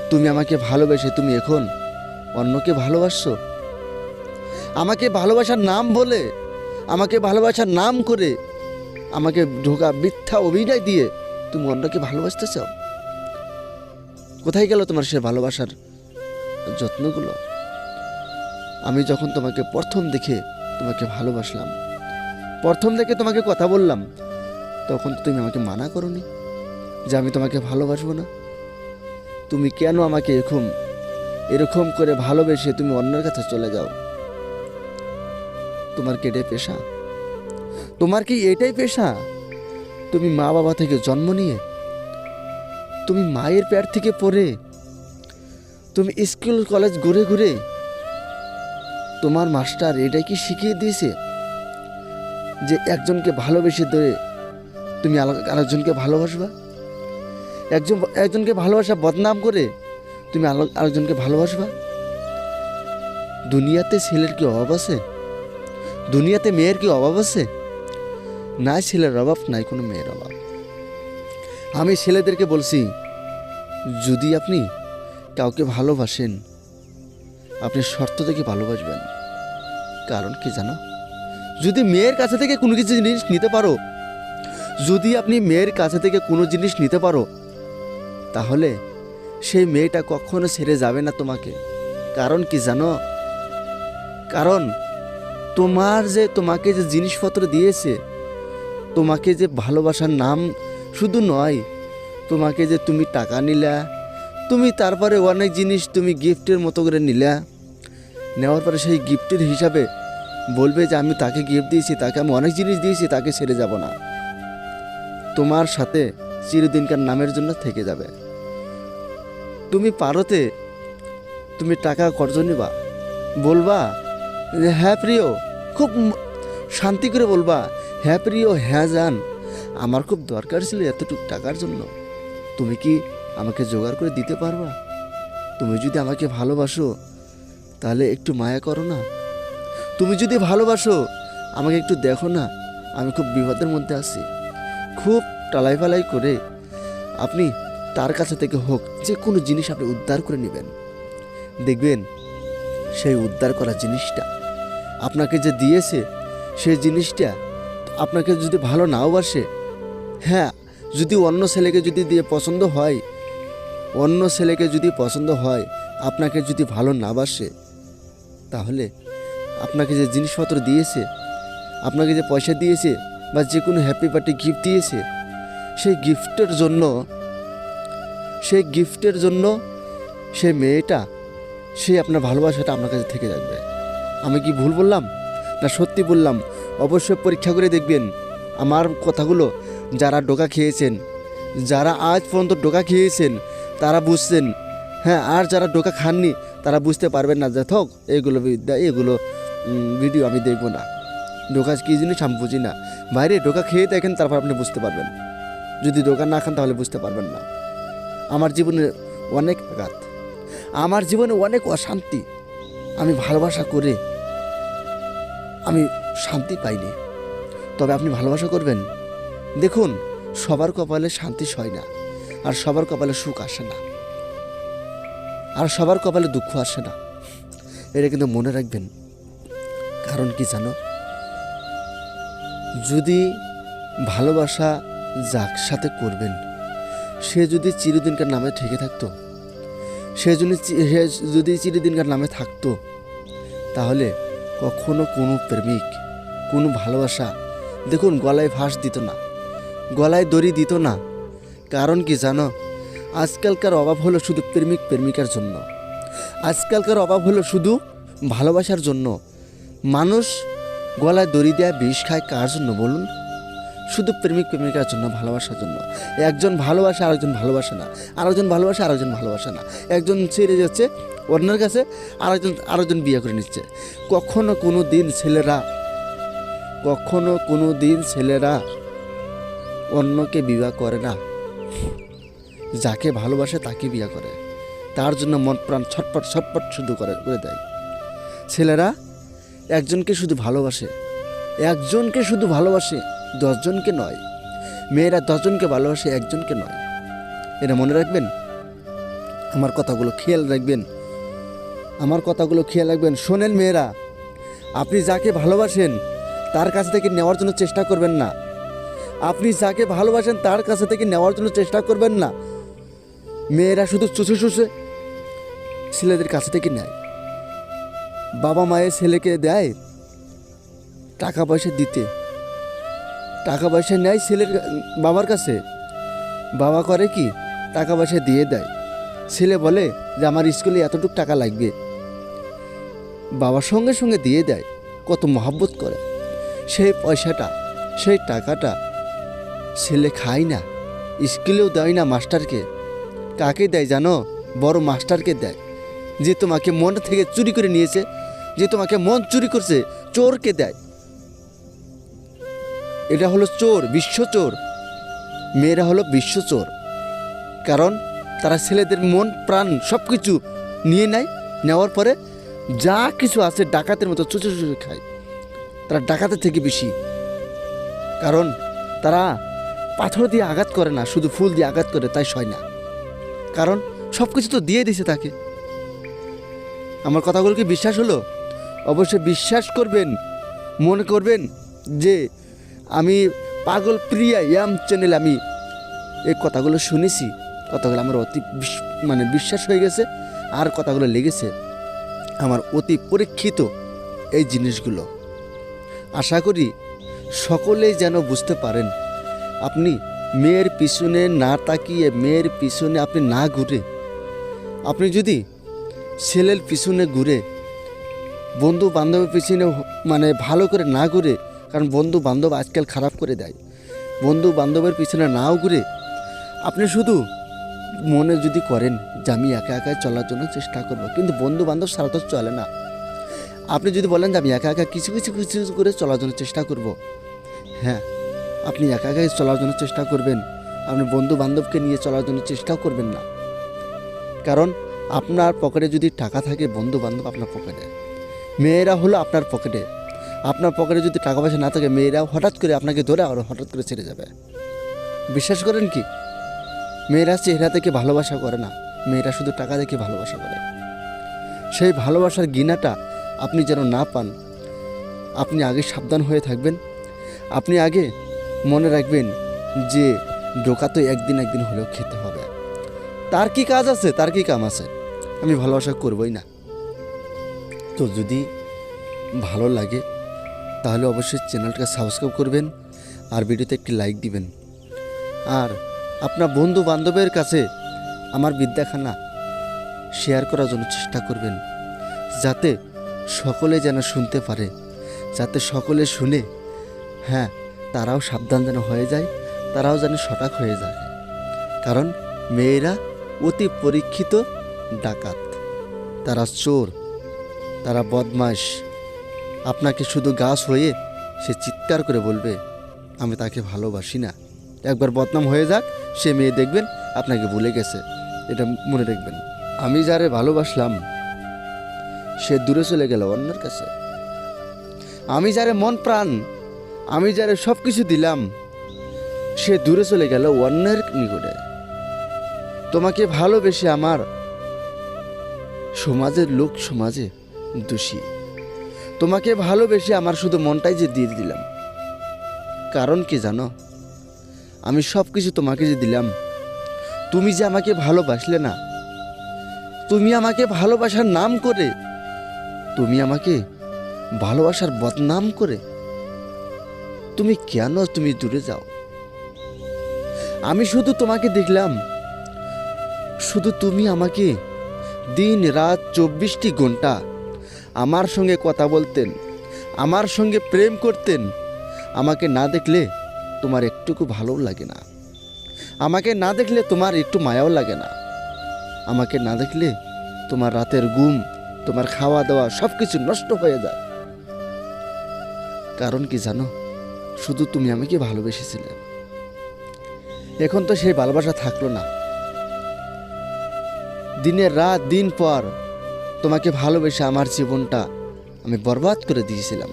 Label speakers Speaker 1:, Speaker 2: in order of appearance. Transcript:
Speaker 1: তুমি আমাকে ভালোবেসে তুমি এখন অন্যকে ভালোবাসছো। আমাকে ভালোবাসার নাম বলে, আমাকে ভালোবাসার নাম করে, আমাকে ঢোকা মিথ্যা অভিনয় দিয়ে তুমি অন্যকে ভালোবাসতে চাও। কোথায় গেল তোমার সে ভালোবাসার যত্নগুলো? আমি যখন তোমাকে প্রথম দেখে তোমাকে ভালোবাসলাম, প্রথম দেখে তোমাকে কথা বললাম, তখন তো তুমি আমাকে মানা করোনি যে আমি তোমাকে ভালোবাসবো না। তুমি কেন আমাকে এরকম করে ভালোবেসে তুমি অন্যের কাছে চলে যাও? তোমার কি এটাই পেশা? তোমার কি এটাই পেশা? তুমি মা বাবা থেকে জন্ম নিয়ে, তুমি মায়ের পেট থেকে পড়ে, তুমি স্কুল কলেজ ঘুরে ঘুরে তোমার মাস্টার এটাই কি শিখিয়ে দিয়েছে যে একজনকে ভালোবেসে ধরে তুমি আরেকজনকে ভালোবাসবা? একজনকে ভালোবাসা বদনাম করে তুমি আরেকজনকে ভালোবাসবা? দুনিয়াতে ছেলের কি অভাব আছে? দুনিয়াতে মেয়ের কি অভাব আছে? নাই ছেলের অভাব, নাই কোনো মেয়ের অভাব। আমি ছেলেদেরকে বলছি, যদি আপনি কাউকে ভালোবাসেন, আপনি শর্ত থেকে ভালোবাসবেন। কারণ কি জানো? যদি মেয়ের কাছে থেকে কোনো কিছু জিনিস নিতে পারো, যদি আপনি মেয়ের কাছে থেকে কোনো জিনিস নিতে পারো, তাহলে সেই মেয়েটা কখনো ছেড়ে যাবে না তোমাকে। কারণ কি জানো? কারণ তোমাকে যে জিনিসপত্র দিয়েছে, তোমাকে যে ভালোবাসার নাম শুধু নয়, তোমাকে যে তুমি টাকা নিলা, তুমি তারপরে অনেক জিনিস তুমি গিফটের মতো করে নিলা, নেওয়ার পরে সেই গিফটের হিসাবে বলবে যে আমি তাকে গিফট দিয়েছি, তাকে আমি অনেক জিনিস দিয়েছি, তাকে ছেড়ে যাব না। তোমার সাথে চিরদিনকার নামের জন্য থেকে যাবে। তুমি পারোতে তুমি টাকা কর্জ নিবা, বলবা যে হ্যাঁ প্রিয়, খুব শান্তি করে বলবা, হ্যাঁ প্রিয়, হ্যাঁ জান, আমার খুব দরকার ছিল এতটুকু টাকার জন্য, তুমি কি আমাকে জোগাড় করে দিতে পারবা? তুমি যদি আমাকে ভালোবাসো তাহলে একটু মায়া করো না। তুমি যদি ভালোবাসো আমাকে একটু দেখো না, আমি খুব বিপদের মধ্যে আছি। খুব টালাই ফালাই করে আপনি তার কাছে থেকে হোক যে কোনো জিনিস আপনি উদ্ধার করে নেবেন। দেখবেন সেই উদ্ধার করা জিনিসটা আপনাকে যে দিয়েছে, সেই জিনিসটা আপনাকে যদি ভালো নাও বাসে, হ্যাঁ, যদি অন্য ছেলেকে যদি দিয়ে পছন্দ হয়, অন্য ছেলেকে যদি পছন্দ হয়, আপনাকে যদি ভালো না বাসে, তাহলে আপনাকে যে জিনিসপত্র দিয়েছে, আপনাকে যে পয়সা দিয়েছে, বা যে কোনো হ্যাপি পার্টি গিফট দিয়েছে, সেই গিফটের জন্য সেই মেয়েটা, সেই আপনার ভালোবাসাটা আপনার কাছে থেকে যাবে। আমি কি ভুল বললাম না সত্যি বললাম? অবশ্যই পরীক্ষা করে দেখবেন আমার কথাগুলো। যারা ডোকা খেয়েছেন, যারা আজ পর্যন্ত ডোকা খেয়েছেন, তারা বুঝছেন, হ্যাঁ, আর যারা ডোকা খাননি তারা বুঝতে পারবেন না যে থক এগুলো বিদ্যা, এগুলো ভিডিও আমি দেখবো না। ডোকা কী জিনিস আমি বুঝি না। বাইরে ডোকা খেয়ে দেখেন, তারপর আপনি বুঝতে পারবেন। যদি ডোকা না খান তাহলে বুঝতে পারবেন না। আমার জীবনে অনেক আঘাত, আমার জীবনে অনেক অশান্তি, আমি ভালোবাসা করে আমি শান্তি পাইনি। তবে আপনি ভালোবাসা করবেন, দেখুন সবার কপালে শান্তি হয় না, আর সবার কপালে সুখ আসে না, আর সবার কপালে দুঃখ আসে না। এটা কিন্তু মনে রাখবেন। কারণ কি জানো? যদি ভালোবাসা যার সাথে করবেন, সে যদি চিরদিনকার নামে ঠেকে থাকতো, সে যদি চিরদিনকার নামে থাকতো, তাহলে কখনো কোনো প্রেমিক, কোনো ভালোবাসা, দেখুন, গলায় ফাঁস দিত না, গলায় দড়ি দিত না। কারণ কি জানো? আজকালকার অভাব হলো শুধু প্রেমিকার জন্য, আজকালকার অভাব হলো শুধু ভালোবাসার জন্য। মানুষ গলায় দড়ি দেয়া বিষ খায় কার জন্য বলুন? শুধু প্রেমিকার জন্য, ভালোবাসার জন্য। একজন ভালোবাসে আরেকজন ভালোবাসে না, আরেকজন ভালোবাসে আরেকজন ভালোবাসে না। একজন ছেড়ে যাচ্ছে অন্যের কাছে, আরেকজন বিয়ে করে নিচ্ছে। কখনো কোনো দিন ছেলেরা অন্যকে বিবাহ করে না। যাকে ভালোবাসে তাকে বিয়ে করে, তার জন্য মন প্রাণ ছটপট শুধু করে দেয়। ছেলেরা একজনকে শুধু ভালোবাসে, 10 জনকে নয়। মেয়েরা 10 জনকে ভালোবাসে, 1 জনকে নয়। এটা মনে রাখবেন। আমার কথাগুলো খেয়াল রাখবেন, আমার কথাগুলো খেয়াল রাখবেন। শোনেন মেয়েরা, আপনি যাকে ভালোবাসেন তার কাছ থেকে নেওয়ার জন্য চেষ্টা করবেন না। আপনি যাকে ভালোবাসেন তার কাছে থেকে নেওয়ার জন্য চেষ্টা করবেন না। মেয়েরা শুধু চুষে চুষে ছেলেদের কাছে থেকে নেয়। বাবা মায়ের ছেলেকে দেয় টাকা পয়সা দিতে, টাকা পয়সা নেয় ছেলের বাবার কাছে। বাবা করে কি, টাকা পয়সা দিয়ে দেয়। ছেলে বলে যে আমার স্কুলে এতটুকু টাকা লাগবে, বাবার সঙ্গে সঙ্গে দিয়ে দেয়। কত মহব্বত করে। সেই পয়সাটা, সেই টাকাটা ছেলে খায় না, স্কুলেও দেয় না মাস্টারকে। কাকে দেয় জানো? বড় মাস্টারকে দেয়, যে তোমাকে মন থেকে চুরি করে নিয়েছে, যে তোমাকে মন চুরি করছে, চোরকে দেয়। এটা হলো চোর, বিশ্ব চোর। মেয়েরা হলো বিশ্ব চোর। কারণ তারা ছেলেদের মন প্রাণ সব কিছু নিয়ে নেয়। নেওয়ার পরে যা কিছু আছে ডাকাতের মতো চুচে চুচে খায়। তারা ডাকাতের থেকে বেশি। কারণ তারা পাথর দিয়ে আঘাত করে না, শুধু ফুল দিয়ে আঘাত করে, তাই সয় না। কারণ সব কিছু তো দিয়ে দিছে তাকে। আমার কথাগুলো কি বিশ্বাস হলো? অবশ্যই বিশ্বাস করবেন। মনে করবেন যে আমি পাগল প্রিয়া চ্যানেলে আমি এই কথাগুলো শুনেছি, কথাগুলো আমার অতি বিশ্বাস হয়ে গেছে, আর কথাগুলো লেগেছে আমার অতি পরীক্ষিত এই জিনিসগুলো। আশা করি সকলেই যেন বুঝতে পারেন। আপনি মেয়ের পিছনে না তাকিয়ে, মেয়ের পিছনে আপনি না ঘুরে, আপনি যদি ছেলের পিছনে ঘুরে, বন্ধু বান্ধবের পিছনে ভালো করে না ঘুরে, কারণ বন্ধু বান্ধব আজকাল খারাপ করে দেয়। বন্ধু বান্ধবের পিছনে নাও ঘুরে আপনি শুধু মনে যদি করেন যে আমি একা একাই চলার জন্য চেষ্টা করব, কিন্তু বন্ধু বান্ধব ছাড়া তো চলে না। আপনি যদি বলেন যে আমি একা একা কিছু কিছু কিছু করে চলার জন্য চেষ্টা করব, হ্যাঁ, আপনি একা একাই চলার জন্য চেষ্টা করবেন। আপনি বন্ধু বান্ধবকে নিয়ে চলার জন্য চেষ্টাও করবেন না। কারণ আপনার পকেটে যদি টাকা থাকে, বন্ধু বান্ধব আপনার পকেটে, মেয়েরা হলো আপনার পকেটে। আপনার পকেটে যদি টাকা পয়সা না থাকে, মেয়েরা হঠাৎ করে আপনাকে ধরে আর হঠাৎ করে ছেড়ে যাবে। বিশ্বাস করেন কি? মেয়েরা চেহারা থেকে ভালোবাসা করে না, মেয়েরা শুধু টাকা দেখে ভালোবাসা করে। সেই ভালোবাসার গিনাটা আপনি যেন না পান, আপনি আগে সাবধান হয়ে থাকবেন। আপনি আগে মনে রাখবেন যে ধোঁকা তো একদিন একদিন হলেও খেতে হবে। তার কি কাজ আছে, তার কি কাম আছে? আমি ভালোবাসা করবই না। তো যদি ভালো লাগে তাহলে অবশ্যই চ্যানেলটাকে সাবস্ক্রাইব করবেন, আর ভিডিওতে একটি লাইক দিবেন। আর আপনার বন্ধু বান্ধবের কাছে আমার বিদ্যাখানা শেয়ার করার জন্য চেষ্টা করবেন, যাতে সকলে যেন শুনতে পারে, যাতে সকলে শুনে হ্যাঁ তারাও সাবধান যেন হয়ে যায়, তারাও যেন সজাগ হয়ে যায়। কারণ মেয়েরা অতি পরীক্ষিত ডাকাত, তারা চোর, তারা বদমাশ। আপনাকে শুধু গাছ হয়ে সে চিৎকার করে বলবে আমি তাকে ভালোবাসি না। একবার বদনাম হয়ে যাক, সে মেয়ে দেখবেন আপনাকে ভুলে গেছে। এটা মনে রাখবেন। আমি যারে ভালোবাসলাম সে দূরে চলে গেল অন্যের কাছে। আমি যারে মন প্রাণ, আমি যারে সব কিছু দিলাম, সে দূরে চলে গেল অন্যের নিকটে। তোমাকে ভালোবেসে আমার সমাজের লোক সমাজে দোষী। তোমাকে ভালোবেসে আমার শুধু মনটাই যে দিয়ে দিলাম। কারণ কি জানো? আমি সব কিছু তোমাকে যে দিলাম, তুমি যে আমাকে ভালোবাসলে না। তুমি আমাকে ভালোবাসার নাম করে, তুমি আমাকে ভালোবাসার বদনাম করে তুমি কেন তুমি দূরে যাও? আমি শুধু তোমাকে দেখলাম, শুধু তুমি আমাকে দিন রাত 24টি ঘন্টা আমার সঙ্গে কথা বলতেন, আমার সঙ্গে প্রেম করতেন। আমাকে না দেখলে তোমার একটুকু ভালোও লাগে না, আমাকে না দেখলে তোমার একটু মায়াও লাগে না, আমাকে না দেখলে তোমার রাতের ঘুম, তোমার খাওয়া দাওয়া সব কিছু নষ্ট হয়ে যায়। কারণ কি জানো? শুধু তুমি আমাকে ভালোবেসেছিলে। এখন তো সেই ভালোবাসা থাকলো না। দিনের রাত দিন পর তোমাকে ভালোবেসে আমার জীবনটা আমি বরবাদ করে দিয়েছিলাম।